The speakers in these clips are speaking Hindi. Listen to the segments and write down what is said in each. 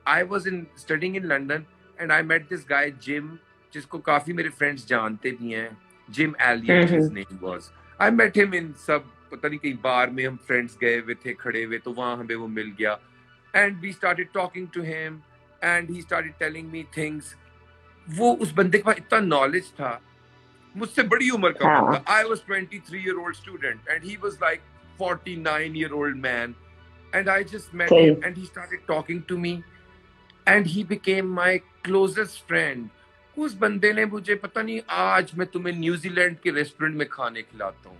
I was in studying in London and I met this guy Jim, जिसको काफी मेरे friends जानते भी हैं. Jim Elliot his name was. I met him in सब पता नहीं कहीं बार में हम friends गए हुए थे, खड़े हुए, तो वहां हमें वो मिल गया. And we started talking to him and he started telling me things. वो उस बंदे के पास इतना knowledge था, मुझसे बड़ी उम्र का बंदा. I was 23-year-old student and he was like 49-year-old man. And I just met him and he started talking to me and he became my closest friend. उस बंदे ने मुझे पता नहीं, आज मैं तुम्हें न्यूजीलैंड के रेस्टोरेंट में खाने खिलाता हूँ,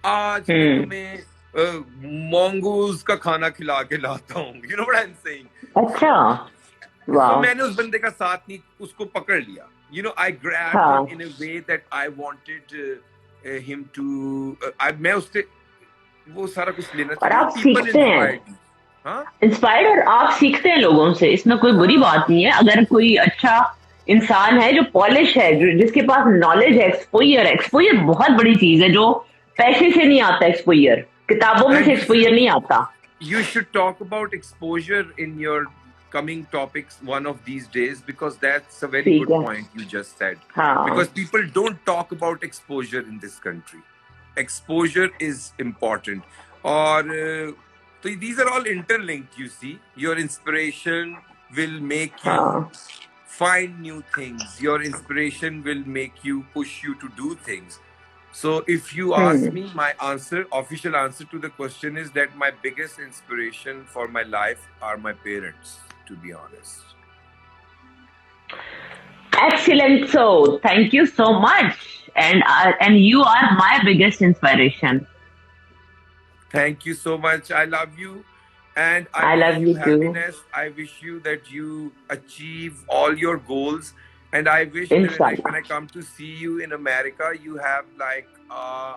आज मैं तुम्हें mongoose का खाना खिला के लाता हूँ. You know what I'm saying? अच्छा, वाह. तो मैंने उस बंदे का साथ नहीं, उसको पकड़ लिया. You know, I grabbed him in a way that I wanted him to. मैं उससे वो सारा कुछ लेना और आप सीखते हैं, इंस्पायर्ड, और आप सीखते हैं लोगों से. इसमें कोई बुरी बात नहीं है. अगर कोई अच्छा इंसान है जो पॉलिश है, जिसके पास नॉलेज है, एक्सपोजर बहुत बड़ी चीज है, जो पैसे से नहीं आता. एक्सपोजर किताबों में से एक्सपोजर नहीं आता. You should talk about exposure in your coming topics one of these days, because that's a very good point you just said. Because people don't talk about exposure in this country. Exposure is important. और तो these are all interlinked, you see. Your inspiration will make you find new things. Your inspiration will make you, push you to do things. So if you ask me, my official answer to the question is that my biggest inspiration for my life are my parents, to be honest. Excellent. So thank you so much. And you are my biggest inspiration. Thank you so much. I love you. And I love you happiness. Too. I wish you that you achieve all your goals. And I wish that like, when I come to see you in America, you have like a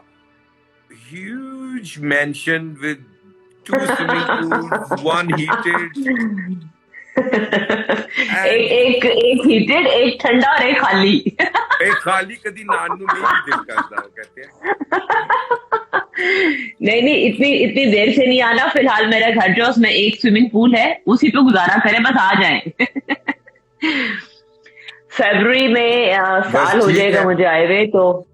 huge mansion with 2 swimming pools, 1 heated. एक हीटेड, एक ठंडा और एक खाली. एक खाली कदी नानू में ही दिल करता, कहते हैं. नहीं, इतनी देर से नहीं आना. फिलहाल मेरा घर जो उसमें एक स्विमिंग पूल है, उसी पे गुजारा करें, बस आ जाएं. फरवरी में साल हो जाएगा मुझे आए हुए, तो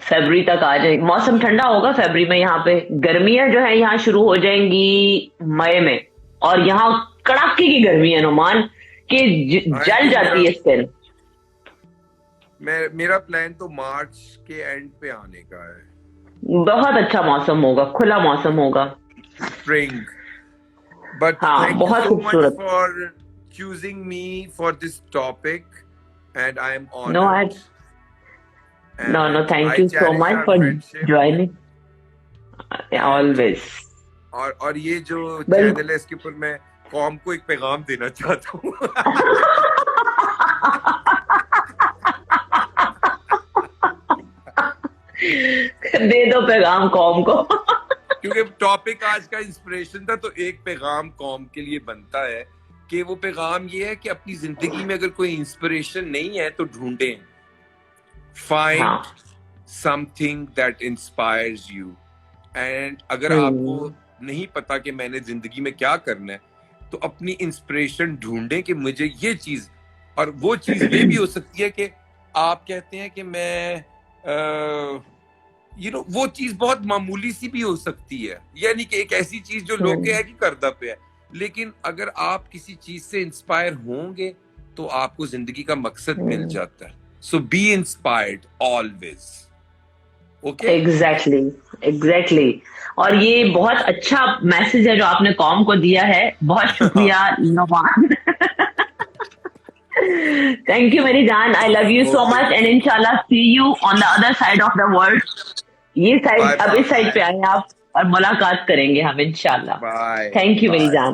फरवरी तक आ जाए. मौसम ठंडा होगा फरवरी में. यहाँ पे गर्मियां जो है यहाँ शुरू हो जाएंगी मई में, और यहाँ कड़ाके की गर्मी है नुमान, कि जल जाती है स्किन. मेरा प्लान तो मार्च के एंड पे आने का है. बहुत अच्छा मौसम होगा, खुला मौसम होगा, स्प्रिंग. बट बहुत खूबसूरत. For choosing me for this topic, and I am honored. No, thank you so much for joining. Always. और ये जो चैनल है, इसके ऊपर मैं कौम को एक पैगाम देना चाहता हूँ. दे दो पैगाम कौम को. क्योंकि टॉपिक आज का इंस्पिरेशन था, तो एक पैगाम कौम के लिए बनता है कि वो पैगाम ये है कि अपनी जिंदगी में अगर कोई इंस्पिरेशन नहीं है तो ढूंढें. Find something that inspires you. And अगर आपको नहीं पता कि मैंने जिंदगी में क्या करना है, तो अपनी इंस्पिरेशन ढूंढें कि मुझे ये चीज. और वो चीज ये भी हो सकती है कि आप कहते हैं कि मैं वो चीज बहुत मामूली सी भी हो सकती है, यानी कि एक ऐसी चीज जो लोग के है कि करदा पे है. लेकिन अगर आप किसी चीज से इंस्पायर होंगे तो आपको जिंदगी का मकसद मिल जाता है. So be inspired always. Okay, exactly. और ये बहुत अच्छा मैसेज है जो आपने कौम को दिया है. बहुत शुक्रिया नुमान. थैंक यू मेरी जान. I love you so much, and इंशाल्लाह see you on the other side of the world. ये साइड, अब इस साइड पे आए आप और मुलाकात करेंगे हम इंशाल्लाह. थैंक यू मेरी जान.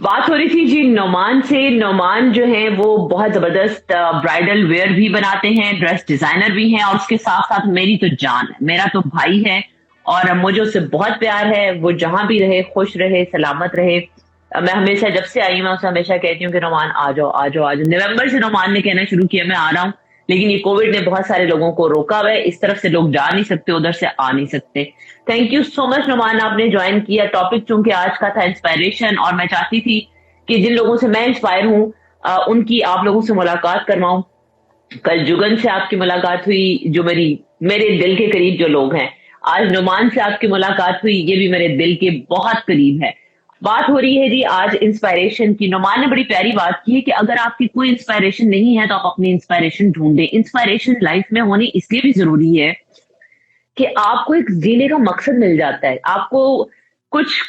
बात हो रही थी जी नुमान से. नुमान जो है वो बहुत जबरदस्त ब्राइडल वेयर भी बनाते हैं, ड्रेस डिजाइनर भी हैं, और उसके साथ साथ मेरी तो जान है, मेरा तो भाई है, और मुझे उससे बहुत प्यार है. वो जहां भी रहे खुश रहे, सलामत रहे. मैं हमेशा जब से आई मैं उसे हमेशा कहती हूँ कि नुमान आ जाओ. नवंबर से नुमान ने कहना शुरू किया मैं आ रहा हूँ, लेकिन ये कोविड ने बहुत सारे लोगों को रोका हुआ है, इस तरफ से लोग जा नहीं सकते, उधर से आ नहीं सकते। Thank you so much Numan, आपने ज्वाइन किया। टॉपिक चूंकि आज का था इंस्पायरेशन, और मैं चाहती थी कि जिन लोगों से मैं इंस्पायर हूँ उनकी आप लोगों से मुलाकात करवाऊं। कल जुगन से आपकी मुलाकात हुई, जो मेरे दिल के करीब जो लोग हैं। आज नुमान से आपकी मुलाकात हुई, ये भी मेरे दिल के बहुत करीब है। बात हो रही है जी आज इंस्पायरेशन की। नुमान ने बड़ी प्यारी बात की है कि अगर आपकी कोई इंस्पायरेशन नहीं है तो आप अपनी इंस्पायरेशन ढूंढें। इंस्पायरेशन लाइफ में होनी इसलिए भी जरूरी है कि आपको एक जीने का मकसद मिल जाता है, आपको कुछ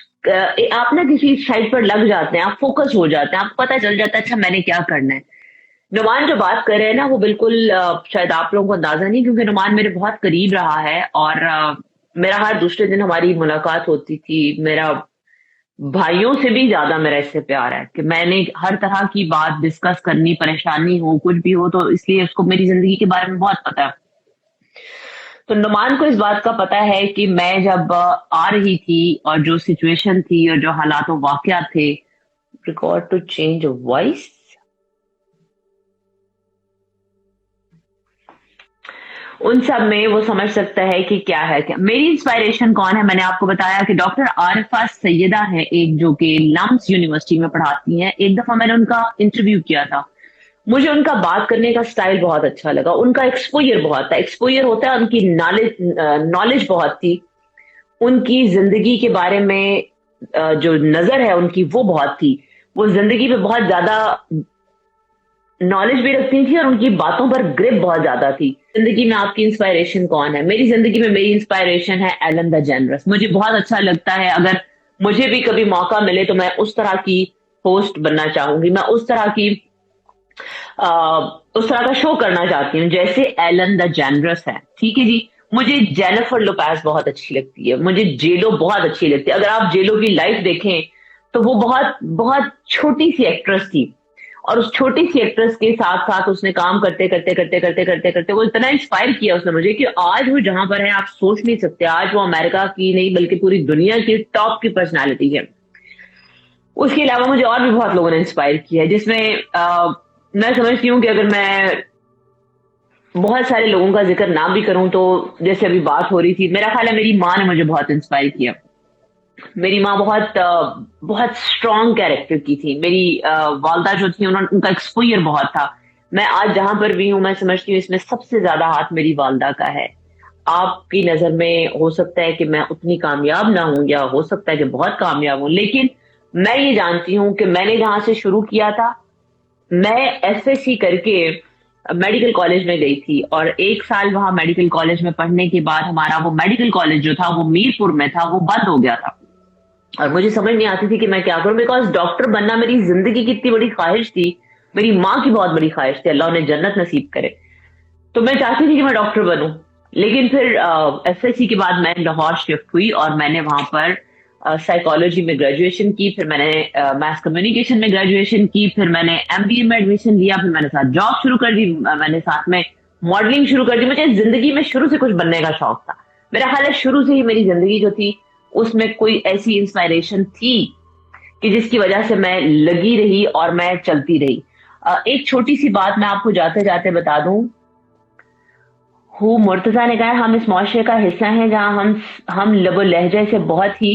आप ना किसी साइड पर लग जाते हैं, आप फोकस हो जाते हैं, आपको पता चल जाता है अच्छा मैंने क्या करना है। नुमान जो बात कर रहे हैं ना वो बिल्कुल शायद आप लोगों को अंदाजा नहीं, क्योंकि नुमान मेरे बहुत करीब रहा है और मेरा हर दूसरे दिन हमारी मुलाकात होती थी। मेरा भाइयों से भी ज्यादा मेरा इससे प्यार है कि मैंने हर तरह की बात डिस्कस करनी, परेशानी हो कुछ भी हो, तो इसलिए उसको मेरी जिंदगी के बारे में बहुत पता है। तो नुमान को इस बात का पता है कि मैं जब आ रही थी और जो सिचुएशन थी और जो हालात वाकया थे, रिकॉर्ड टू चेंज वॉइस, उन सब में वो समझ सकता है कि क्या है क्या। मेरी इंस्पायरेशन कौन है, मैंने आपको बताया कि डॉक्टर आरिफा सैयदा है एक, जो कि लम्स यूनिवर्सिटी में पढ़ाती हैं। एक दफा मैंने उनका इंटरव्यू किया था, मुझे उनका बात करने का स्टाइल बहुत अच्छा लगा। उनका एक्सपोजर बहुत था, एक्सपोजर होता है उनकी नॉलेज बहुत थी, उनकी जिंदगी के बारे में जो नजर है उनकी वो बहुत थी। वो जिंदगी पे बहुत ज्यादा नॉलेज भी रखती थी और उनकी बातों पर ग्रिप बहुत ज्यादा थी। जिंदगी में आपकी इंस्पायरेशन कौन है? मेरी जिंदगी में मेरी इंस्पायरेशन है एलन डिजेनरेस। मुझे बहुत अच्छा लगता है, अगर मुझे भी कभी मौका मिले तो मैं उस तरह की होस्ट बनना चाहूंगी, मैं उस तरह का शो करना चाहती हूँ जैसे एलन डिजेनरेस है। ठीक है जी। मुझे जेनिफर लोपेज बहुत अच्छी लगती है, मुझे जेलो बहुत अच्छी लगती है। अगर आप जेलो की लाइफ देखें तो वो बहुत बहुत छोटी सी एक्ट्रेस थी, और उस छोटी सी एक्ट्रेस के साथ साथ उसने काम करते करते करते करते करते करते वो इतना इंस्पायर किया उसने मुझे कि आज वो जहां पर है आप सोच नहीं सकते। आज वो अमेरिका की नहीं बल्कि पूरी दुनिया की टॉप की पर्सनालिटी है। उसके अलावा मुझे और भी बहुत लोगों ने इंस्पायर किया है, जिसमें मैं समझती हूँ कि अगर मैं बहुत सारे लोगों का जिक्र ना भी करूं तो जैसे अभी बात हो रही थी, मेरा ख्याल है मेरी माँ ने मुझे बहुत इंस्पायर किया। मेरी माँ बहुत स्ट्रॉन्ग कैरेक्टर की थी। मेरी वालदा जो थी उनका एक्सपोजर बहुत था। मैं आज जहां पर भी हूं मैं समझती हूँ इसमें सबसे ज्यादा हाथ मेरी वालदा का है। आपकी नजर में हो सकता है कि मैं उतनी कामयाब ना हूं, या हो सकता है कि बहुत कामयाब हूं, लेकिन मैं ये जानती हूँ कि मैंने जहां से शुरू किया था, मैं एफएससी करके मेडिकल कॉलेज में गई थी, और 1 साल वहां मेडिकल कॉलेज में पढ़ने के बाद हमारा वो मेडिकल कॉलेज जो था वो मीरपुर में था, वो बंद हो गया था। और मुझे समझ नहीं आती थी कि मैं क्या करूं, बिकॉज डॉक्टर बनना मेरी जिंदगी की इतनी बड़ी ख्वाहिश थी, मेरी माँ की बहुत बड़ी ख्वाहिश थी, अल्लाह उन्हें जन्नत नसीब करे। तो मैं चाहती थी कि मैं डॉक्टर बनूं। लेकिन फिर एफएससी के बाद मैं लाहौर शिफ्ट हुई और मैंने वहां पर साइकोलॉजी में ग्रेजुएशन की, फिर मैंने मास कम्युनिकेशन में ग्रेजुएशन की, फिर मैंने एमबीए में एडमिशन लिया, फिर मैंने साथ जॉब शुरू कर दी, मैंने साथ में मॉडलिंग शुरू कर दी। मुझे जिंदगी में शुरू से कुछ बनने का शौक था। मेरा ख्याल है शुरू से ही मेरी जिंदगी जो थी उसमें कोई ऐसी इंस्पायरेशन थी कि जिसकी वजह से मैं लगी रही और मैं चलती रही। एक छोटी सी बात मैं आपको जाते जाते बता दूं। मुर्तजा ने कहा हम इस मुआशरे का हिस्सा हैं जहां हम लबो लहजे से बहुत ही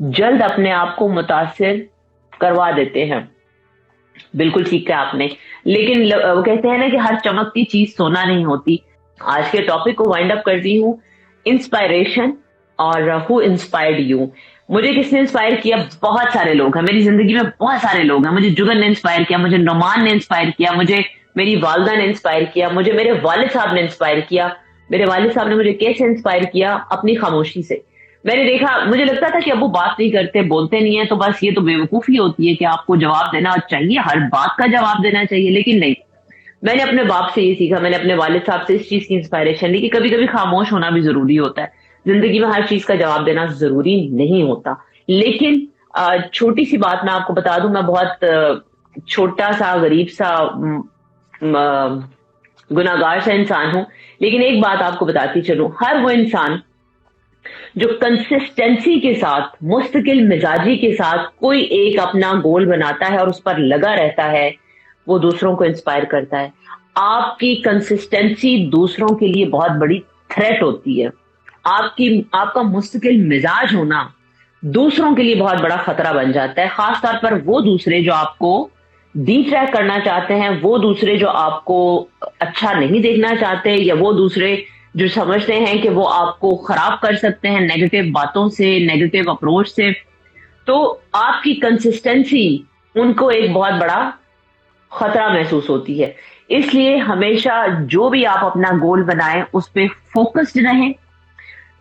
जल्द अपने आप को मुतासिर करवा देते हैं। बिल्कुल ठीक है आपने, लेकिन वो कहते हैं ना कि हर चमकती चीज सोना नहीं होती। आज के टॉपिक को वाइंड अप करती हूँ, इंस्पायरेशन और हु इंस्पायर्ड यू। मुझे किसने इंस्पायर किया? बहुत सारे लोग हैं मेरी जिंदगी में, बहुत सारे लोग हैं। मुझे जुगन ने इंस्पायर किया, मुझे नुमान ने इंस्पायर किया, मुझे मेरी वालदा ने इंस्पायर किया, मुझे मेरे वालिद साहब ने इंस्पायर किया। मेरे वालिद साहब ने मुझे कैसे इंस्पायर किया? अपनी खामोशी से। मैंने देखा, मुझे लगता था कि अब वो बात नहीं करते, बोलते नहीं है, तो बस ये तो बेवकूफी होती है कि आपको जवाब देना चाहिए, हर बात का जवाब देना चाहिए। लेकिन नहीं, मैंने अपने बाप से ये सीखा, मैंने अपने वालिद साहब से इस चीज की इंस्पायरेशन ली कि कभी कभी खामोश होना भी जरूरी होता है। जिंदगी में हर चीज का जवाब देना जरूरी नहीं होता। लेकिन छोटी सी बात मैं आपको बता दूं, मैं बहुत छोटा सा गरीब सा गुनाहगार सा इंसान हूं, लेकिन एक बात आपको बताती चलूं, हर वो इंसान जो कंसिस्टेंसी के साथ, मुस्तकिल मिजाजी के साथ कोई एक अपना गोल बनाता है और उस पर लगा रहता है, वो दूसरों को इंस्पायर करता है। आपकी कंसिस्टेंसी दूसरों के लिए बहुत बड़ी थ्रेट होती है। आपका मुस्तकिल मिजाज होना दूसरों के लिए बहुत बड़ा खतरा बन जाता है, खासतौर पर वो दूसरे जो आपको डिट्रैक्ट करना चाहते हैं, वो दूसरे जो आपको अच्छा नहीं देखना चाहते, या वो दूसरे जो समझते हैं कि वो आपको खराब कर सकते हैं नेगेटिव बातों से, नेगेटिव अप्रोच से। तो आपकी कंसिस्टेंसी उनको एक बहुत बड़ा खतरा महसूस होती है। इसलिए हमेशा जो भी आप अपना गोल बनाएं उस पर फोकस्ड रहें,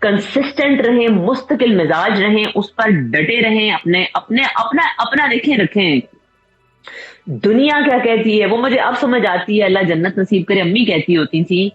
कंसिस्टेंट रहें, मुस्तकिल मिजाज रहें, उस पर डटे रहें, अपने अपने अपना अपना रखें। दुनिया क्या कहती है वो मुझे अब समझ आती है, अल्लाह जन्नत नसीब करे। अम्मी कहती होती थी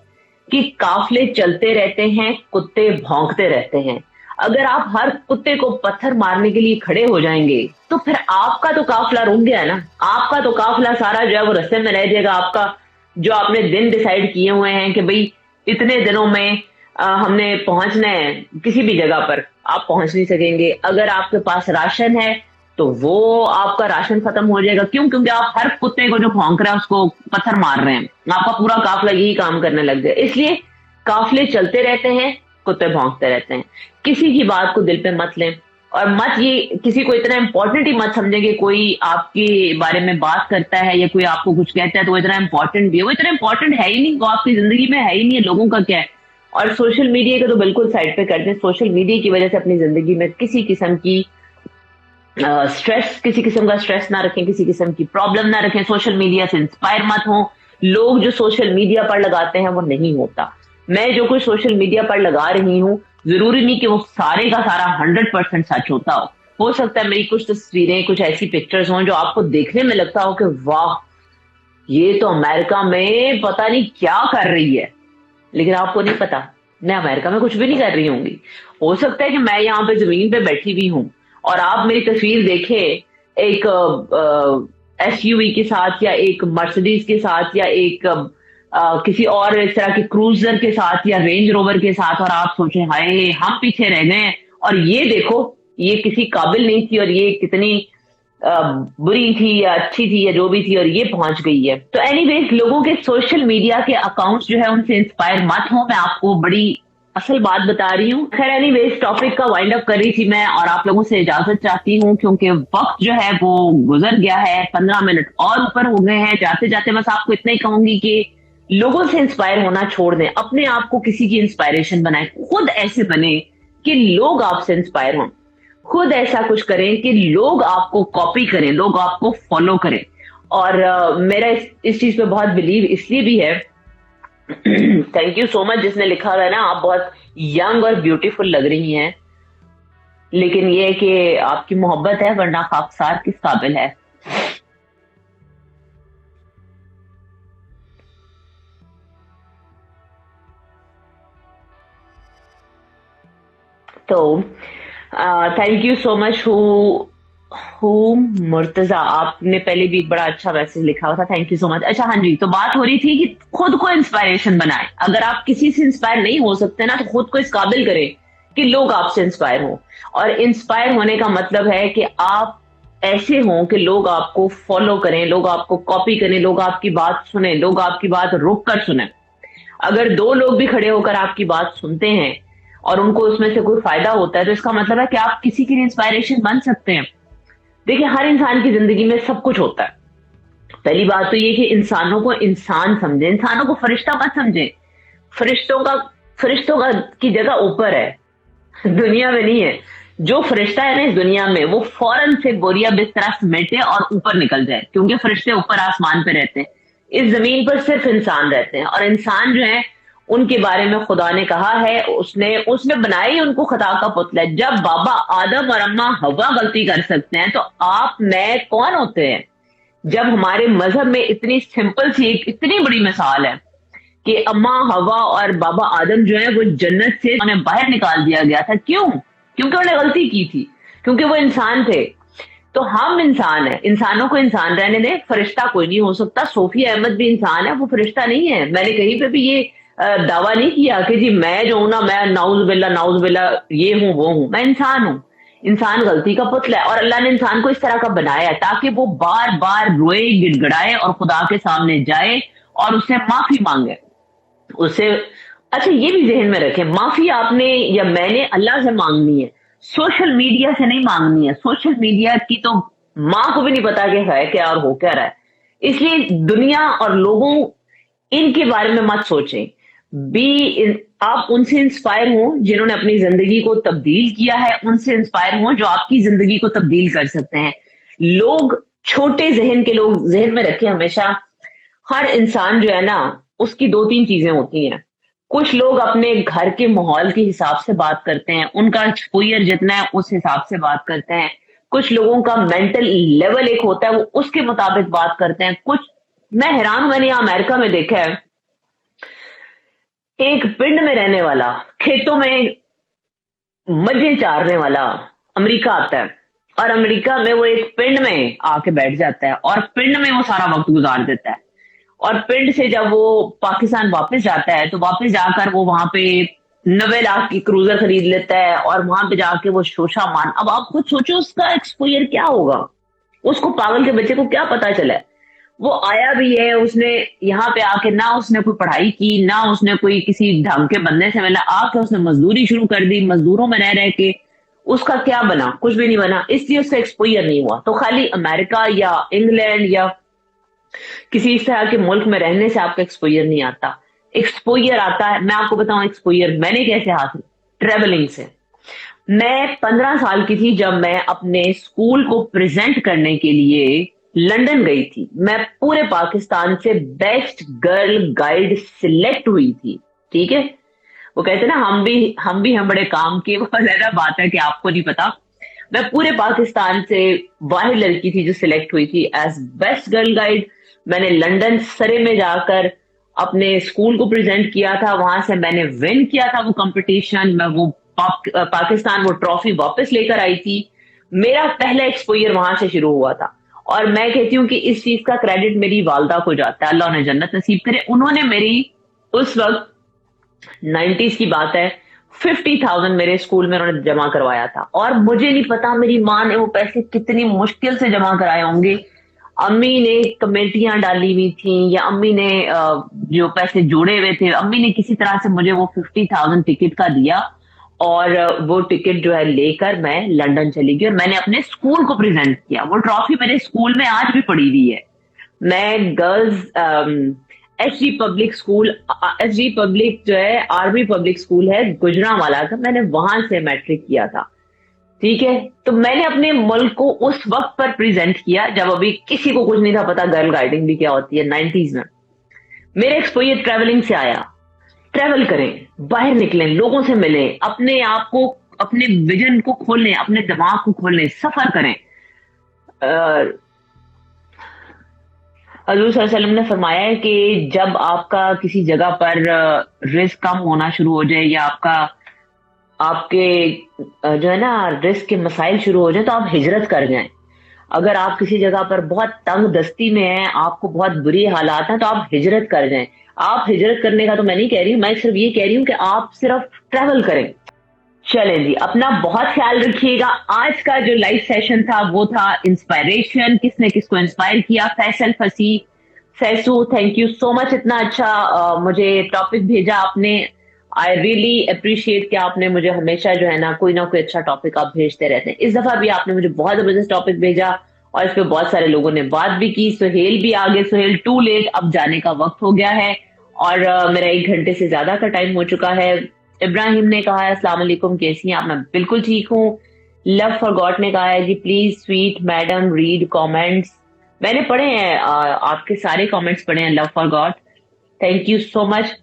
कि काफले चलते रहते हैं, कुत्ते भौंकते रहते हैं। अगर आप हर कुत्ते को पत्थर मारने के लिए खड़े हो जाएंगे तो फिर आपका तो काफला रुक गया ना, आपका तो काफला सारा जो है वो रास्ते में रह जाएगा। आपका जो आपने दिन डिसाइड किए हुए हैं कि भाई इतने दिनों में हमने पहुंचना है किसी भी जगह पर, आप पहुंच नहीं सकेंगे। अगर आपके पास राशन है तो वो आपका राशन खत्म हो जाएगा। क्यों? क्योंकि आप हर कुत्ते को जो भौंक रहा है उसको पत्थर मार रहे हैं। आपका पूरा काफला यही काम करने लग गया। इसलिए काफले चलते रहते हैं, कुत्ते भौंकते रहते हैं। किसी की बात को दिल पे मत लें, और मत ये किसी को इतना इंपॉर्टेंट ही मत समझें कि कोई आपके बारे में बात करता है या कोई आपको कुछ कहता है तो वो इतना इंपॉर्टेंट भी है। वो इतना इंपॉर्टेंट है ही नहीं, वो आपकी जिंदगी में है ही नहीं है। लोगों का क्या है। और सोशल मीडिया का तो बिल्कुल साइड पे कर दें। सोशल मीडिया की वजह से अपनी जिंदगी में किसी किस्म की स्ट्रेस, किसी किस्म का स्ट्रेस ना रखें, किसी किस्म की प्रॉब्लम ना रखें। सोशल मीडिया से इंस्पायर मत हो। लोग जो सोशल मीडिया पर लगाते हैं वो नहीं होता। मैं जो कुछ सोशल मीडिया पर लगा रही हूँ जरूरी नहीं कि वो सारे का सारा 100% सच होता हो सकता है मेरी कुछ तस्वीरें, कुछ ऐसी पिक्चर्स हों जो आपको देखने में लगता हो कि वाह ये तो अमेरिका में पता नहीं क्या कर रही है, लेकिन आपको नहीं पता मैं अमेरिका में कुछ भी नहीं कर रही होंगी। हो सकता है कि मैं यहाँ पे जमीन पे बैठी हुई हूँ और आप मेरी तस्वीर देखे एक एसयूवी के साथ या एक मर्सिडीज के साथ या एक किसी और इस तरह के क्रूजर के साथ या रेंज रोवर के साथ, और आप सोचे हाय हम पीछे रह गए और ये देखो ये किसी काबिल नहीं थी और ये कितनी बुरी थी या अच्छी थी या जो भी थी और ये पहुंच गई है। तो एनीवेज लोगों के सोशल मीडिया के अकाउंट्स जो है उनसे इंस्पायर मत हो। मैं आपको बड़ी असल बात बता रही हूँ। खैर एनीवेज टॉपिक का वाइंड अप कर रही थी मैं, और आप लोगों से इजाजत चाहती हूँ क्योंकि वक्त जो है वो गुजर गया है। 15 मिनट और ऊपर हो गए हैं। जाते जाते बस आपको इतना ही कहूंगी कि लोगों से इंस्पायर होना छोड़ दें, अपने आप को किसी की इंस्पायरेशन बनाएं। खुद ऐसे बने कि लोग आपसे इंस्पायर हों। खुद ऐसा कुछ करें कि लोग आपको कॉपी करें, लोग आपको फॉलो करें। और मेरा इस चीज पे बहुत बिलीव इसलिए भी है थैंक यू सो मच जिसने लिखा है ना, आप बहुत यंग और ब्यूटीफुल लग रही हैं, लेकिन ये कि आपकी मोहब्बत है वरना खाकसार किस काबिल है। तो thank you so much who Murtaza, आपने पहले भी एक बड़ा अच्छा मैसेज लिखा हुआ था, थैंक यू सो मच। अच्छा हाँ जी, तो बात हो रही थी कि खुद को इंस्पायरेशन बनाएं। अगर आप किसी से इंस्पायर नहीं हो सकते ना तो खुद को इस काबिल करें कि लोग आपसे इंस्पायर हो। और इंस्पायर होने का मतलब है कि आप ऐसे हों कि लोग आपको फॉलो करें, लोग आपको कॉपी करें, लोग आपकी बात सुने, लोग आपकी बात रुक कर सुने। अगर 2 लोग भी खड़े होकर आपकी बात सुनते हैं और उनको उसमें से कोई फायदा होता है तो इसका मतलब है कि आप किसी के लिए इंस्पायरेशन बन सकते हैं। देखिए हर इंसान की जिंदगी में सब कुछ होता है। पहली बात तो ये कि इंसानों को इंसान समझे, इंसानों को फरिश्ता मत समझे। फरिश्तों का की जगह ऊपर है, दुनिया में नहीं है। जो फरिश्ता है ना इस दुनिया में वो फौरन से बोरिया बिस्तरा समेटे और ऊपर निकल जाए, क्योंकि फरिश्ते ऊपर आसमान पे रहते हैं। इस जमीन पर सिर्फ इंसान रहते हैं, और इंसान जो है उनके बारे में खुदा ने कहा है उसने बनाई उनको खता का पुतला। जब बाबा आदम और अम्मा हवा गलती कर सकते हैं तो आप मैं कौन होते हैं। जब हमारे मजहब में इतनी सिंपल सी एक इतनी बड़ी मिसाल है कि अम्मा हवा और बाबा आदम जो है वो जन्नत से उन्हें बाहर निकाल दिया गया था। क्यों? क्योंकि उन्होंने गलती की थी, क्योंकि वो इंसान थे। तो हम इंसान है, इंसानों को इंसान रहने दें। फरिश्ता कोई नहीं हो सकता। सोफी अहमद भी इंसान है, वो फरिश्ता नहीं है। मैंने कहीं पे भी ये दावा नहीं किया कि जी मैं जो हूं ना, मैं नाउज बिल्ला ये हूं वो हूं। मैं इंसान हूं। इंसान गलती का पुतला है, और अल्लाह ने इंसान को इस तरह का बनाया ताकि वो बार बार रोए, गिड़गिड़ाए और खुदा के सामने जाए और उससे माफी मांगे, उससे। अच्छा, ये भी जहन में रखें, माफी आपने या मैंने अल्लाह से मांगनी है, सोशल मीडिया से नहीं मांगनी है। सोशल मीडिया की तो माँ को भी नहीं पता कि है क्या और हो क्या रहा है। इसलिए दुनिया और लोगों, इनके बारे में मत सोचें। आप उनसे इंस्पायर हो जिन्होंने अपनी जिंदगी को तब्दील किया है, उनसे इंस्पायर हो जो आपकी जिंदगी को तब्दील कर सकते हैं। लोग, छोटे जहन के लोग, जहन में रखें हमेशा, हर इंसान जो है ना, उसकी दो तीन चीजें होती हैं। कुछ लोग अपने घर के माहौल के हिसाब से बात करते हैं, उनका एक्सपोजर जितना है उस हिसाब से बात करते हैं। कुछ लोगों का मेंटल लेवल एक होता है, वो उसके मुताबिक बात करते हैं। कुछ, मैं हैरान हूं, मैंने यहाँ अमेरिका में देखा है, एक पिंड में रहने वाला, खेतों में मजे चारने वाला अमेरिका आता है, और अमेरिका में वो एक पिंड में आके बैठ जाता है और पिंड में वो सारा वक्त गुजार देता है। और पिंड से जब वो पाकिस्तान वापस जाता है तो वापस जाकर वो वहां पे 90 लाख की क्रूजर खरीद लेता है और वहां पे जाके वो शोशा मान। अब आप खुद सोचो उसका एक्सपोजर क्या होगा, उसको पागल के बच्चे को क्या पता चला है। वो आया भी है, उसने यहाँ पे आके ना उसने कोई पढ़ाई की, ना उसने कोई किसी ढंग के बंदे से मिला, आके उसने मजदूरी शुरू कर दी, मजदूरों में रह रह के उसका क्या बना, कुछ भी नहीं बना, इसलिए उससे एक्सपोजर नहीं हुआ। तो खाली अमेरिका या इंग्लैंड या किसी इस तरह के मुल्क में रहने से आपका एक्सपोजर नहीं आता। एक्सपोजर आता है, मैं आपको बताऊं एक्सपोजर मैंने कैसे हासिल, ट्रेवलिंग से। मैं 15 साल की थी जब मैं अपने स्कूल को प्रेजेंट करने के लिए लंदन गई थी। मैं पूरे पाकिस्तान से बेस्ट गर्ल गाइड सिलेक्ट हुई थी, ठीक है। वो कहते हैं ना, हम बड़े काम के, वो ज्यादा बात है कि आपको नहीं पता। मैं पूरे पाकिस्तान से वाहिद लड़की थी जो सिलेक्ट हुई थी एज बेस्ट गर्ल गाइड। मैंने लंदन सरे में जाकर अपने स्कूल को प्रेजेंट किया था, वहां से मैंने विन किया था वो कंपटीशन। मैं वो पाकिस्तान वो ट्रॉफी वापस लेकर आई थी। मेरा पहला एक्सपोजर वहां से शुरू हुआ था। और मैं कहती हूँ कि इस चीज का क्रेडिट मेरी वालदा को जाता है, अल्लाह उन्हें जन्नत नसीब करे। उन्होंने मेरी, उस वक्त 90s की बात है, 50,000 मेरे स्कूल में उन्होंने जमा करवाया था। और मुझे नहीं पता मेरी माँ ने वो पैसे कितनी मुश्किल से जमा कराए होंगे। अम्मी ने कमेटियां डाली हुई थी, या अम्मी ने जो पैसे जोड़े हुए थे, अम्मी ने किसी तरह से मुझे वो 50,000 टिकट का दिया। और वो टिकट जो है लेकर मैं लंदन चली गई और मैंने अपने स्कूल को प्रेजेंट किया। वो ट्रॉफी मेरे स्कूल में आज भी पड़ी हुई है। मैं girls HD public school, HD public जो है आर्मी पब्लिक स्कूल है गुजरांवाला का, मैंने वहां से मैट्रिक किया था, ठीक है। तो मैंने अपने मुल्क को उस वक्त पर प्रेजेंट किया जब अभी किसी को कुछ नहीं था पता गर्ल गाइडिंग भी क्या होती है, 90s में। मेरे एक्सपोजर ट्रैवलिंग से आया। ट्रैवल करें, बाहर निकलें, लोगों से मिलें, अपने आप को, अपने विजन को खोलें, अपने दिमाग को खोलें, सफर करें। हजूर सल्लल्लाहु अलैहि वसल्लम ने फरमाया है कि जब आपका किसी जगह पर रिस्क कम होना शुरू हो जाए, या आपके जो है ना रिस्क के मसाइल शुरू हो जाए, तो आप हिजरत कर जाएं। अगर आप किसी जगह पर बहुत तंग दस्ती में हैं, आपको बहुत बुरी हालात हैं, तो आप हिजरत कर जाएं। आप हिजरत करने का तो मैं नहीं कह रही हूं, मैं सिर्फ ये कह रही हूं कि आप सिर्फ ट्रैवल करें। चलें जी, अपना बहुत ख्याल रखिएगा। आज का जो लाइव सेशन था वो था इंस्पायरेशन, किसने किसको इंस्पायर किया। फैसल फसी Faisu, thank you so much, इतना अच्छा मुझे टॉपिक भेजा आपने। आई रियली अप्रिशिएट कि आपने मुझे हमेशा जो है ना कोई अच्छा टॉपिक आप भेजते रहते हैं। इस दफा भी आपने मुझे बहुत जबरदस्त टॉपिक भेजा और इस पे बहुत सारे लोगों ने बात भी की। सुहेल भी आगे, सुहेल टू लेट, अब जाने का वक्त हो गया है और मेरा 1 घंटे से ज्यादा का टाइम हो चुका है। इब्राहिम ने कहा है अस्सलाम वालेकुम, कैसी हैं आप? मैं बिल्कुल ठीक हूँ। लव फॉर गॉड ने कहा है जी please sweet madam read comments. मैंने पढ़े हैं, आपके सारे कमेंट्स पढ़े हैं love for God, thank you so much.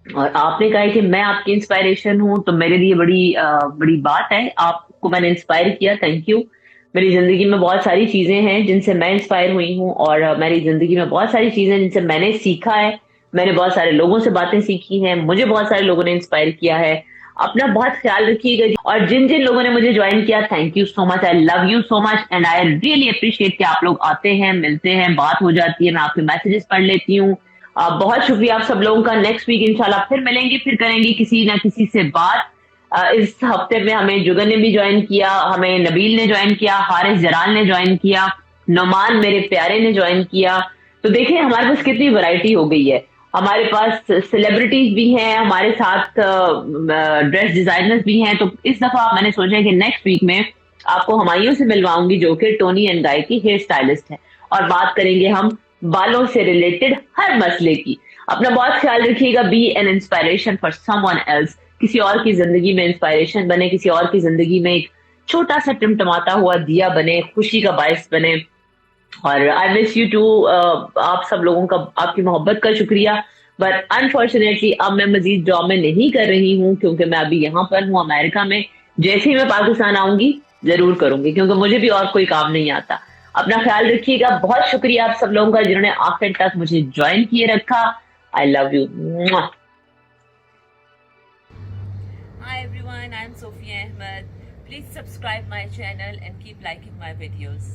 और आपने कहा है कि मैं आपकी इंस्पायरेशन हूं, तो मेरे लिए बड़ी बात है, आपको मैंने इंस्पायर किया, थैंक यू। मेरी जिंदगी में बहुत सारी चीजें हैं जिनसे मैं इंस्पायर हुई हूँ और मेरी जिंदगी में बहुत सारी चीजें जिनसे मैंने सीखा है। मैंने बहुत सारे लोगों से बातें सीखी हैं, मुझे बहुत सारे लोगों ने इंस्पायर किया है। अपना बहुत ख्याल रखिएगा। और जिन जिन लोगों ने मुझे ज्वाइन किया, thank you so much, I love you so much and I really appreciate कि आप लोग आते हैं, मिलते हैं, बात हो जाती है, मैं आपके मैसेजेस पढ़ लेती हूँ। बहुत शुक्रिया आप सब लोगों का। नेक्स्ट वीक इंशाल्लाह फिर मिलेंगे, फिर करेंगे किसी ना किसी से बात। इस हफ्ते में हमें जुगन ने भी ज्वाइन किया, हमें नबील ने ज्वाइन किया, हारिस जराल ने ज्वाइन किया, नोमान मेरे प्यारे ने ज्वाइन किया। तो देखिए हमारे पास कितनी वैरायटी हो गई है। हमारे पास सेलिब्रिटीज भी हैं, हमारे साथ ड्रेस डिजाइनर्स भी हैं। तो इस दफा मैंने सोचा है कि नेक्स्ट वीक में आपको हमायूं से मिलवाऊंगी, जो कि टोनी एंड गाय की हेयर स्टाइलिस्ट है, और बात करेंगे हम बालों से रिलेटेड हर मसले की। अपना बहुत ख्याल रखिएगा। Be an inspiration for someone else. किसी और की जिंदगी में इंस्पायरेशन बने, किसी और की जिंदगी में एक छोटा सा टिमटमाता हुआ दिया बने, खुशी का बायस बने। और आई मिस यू टू, आप सब लोगों का, आपकी मोहब्बत का शुक्रिया। बट अनफॉर्चुनेटली अब मैं मजीद जॉब में नहीं कर रही हूँ, क्योंकि मैं अभी यहाँ पर हूँ अमेरिका में। जैसे ही मैं पाकिस्तान आऊंगी जरूर करूंगी, क्योंकि मुझे भी और कोई काम नहीं आता। अपना ख्याल रखिएगा। बहुत शुक्रिया आप सब लोगों का जिन्होंने आखिर तक मुझे ज्वाइन किए रखा। आई love you. Hi everyone, I'm Sophia Ahmed. Please subscribe my channel and keep liking my videos.